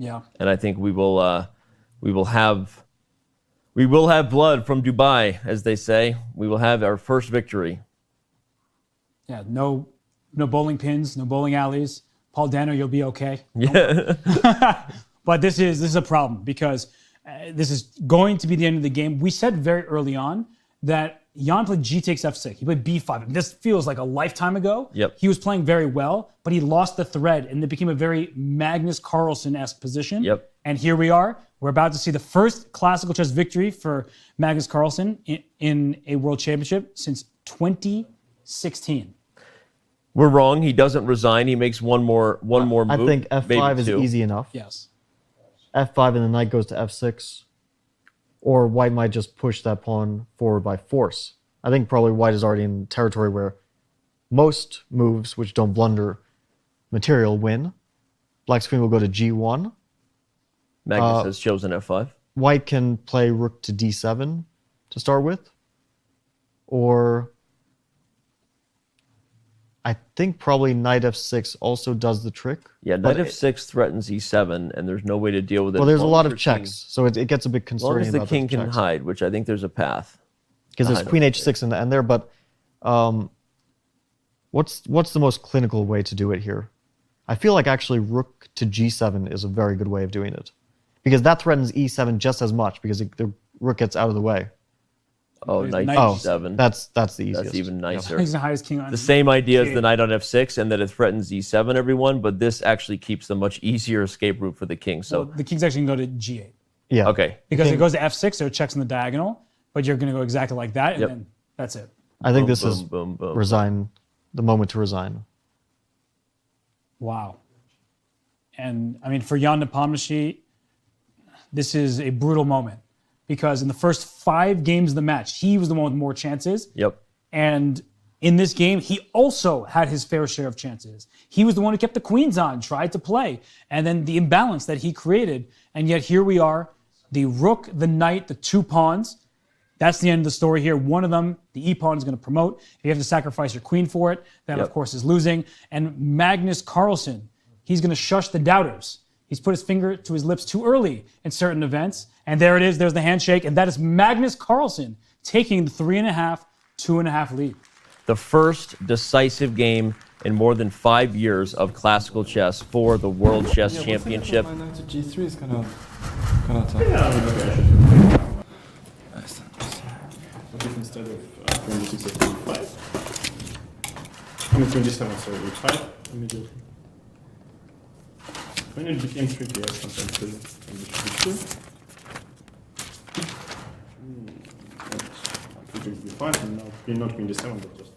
Yeah. And I think we will have blood from Dubai, as they say. We will have our first victory. Yeah, no bowling pins, no bowling alleys. Paul Dano, you'll be okay. Yeah. But this is a problem because this is going to be the end of the game. We said very early on that Jan played G takes F6. He played B5. And this feels like a lifetime ago. Yep. He was playing very well, but he lost the thread, and it became a very Magnus Carlsen-esque position. Yep. And here we are. We're about to see the first classical chess victory for Magnus Carlsen in a world championship since 2016. We're wrong. He doesn't resign. He makes one more move. I think F5 is two. easy enough. Yes. F5 and the knight goes to F6. Or white might just push that pawn forward by force. I think probably white is already in territory where most moves which don't blunder material win. Black's queen will go to G1. Magnus has chosen F5. White can play rook to D7 to start with. Or I think probably knight F6 also does the trick. Yeah, knight F6 threatens E7, and there's no way to deal with it. Well, there's a lot of checks, so it gets a bit concerning. As long as the king can hide, which I think there's a path. Because there's queen H6 in the end there, but what's the most clinical way to do it here? I feel like actually rook to G7 is a very good way of doing it. Because that threatens E7 just as much, because the rook gets out of the way. Oh, knight G7. That's the easiest. That's even nicer. He's the highest king on the same idea as the knight on F6, and that it threatens E7, everyone, but this actually keeps the much easier escape route for the king. So the king's actually going to go to G8. Yeah. Okay. Because it goes to F6, so it checks on the diagonal, but you're going to go exactly like that, and then that's it. I think this is the moment to resign. Wow. And, I mean, for Jan Nepomniachtchi, this is a brutal moment. Because in the first 5 games of the match, he was the one with more chances. Yep. And in this game, he also had his fair share of chances. He was the one who kept the queens on, tried to play. And then the imbalance that he created. And yet here we are, the rook, the knight, the 2 pawns. That's the end of the story here. One of them, the e-pawn, is going to promote. If you have to sacrifice your queen for it, that of course is losing. And Magnus Carlsen, he's going to shush the doubters. He's put his finger to his lips too early in certain events. And there it is. There's the handshake. And that is Magnus Carlsen taking the 3.5, 2.5 lead. The first decisive game in more than 5 years of classical chess for the World Chess Championship. My knight to G3 is kind of tough. Yeah, nice. But if instead of 26 or 25, I mean 27, so we 5 immediately. When it became tricky, I sometimes did it. I think be fine, and now not queen d7, but just.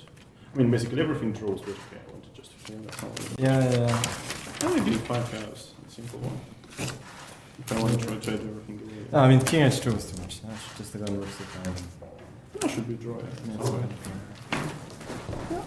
I mean, basically everything draws basically. I wanted just to frame that all. Yeah. And maybe d5 chaos, a simple one. If I want to try to trade everything away. No, I mean, king h2 was too much. I should just go and look at the time. That should be draw. Yeah, it's fine. Yeah.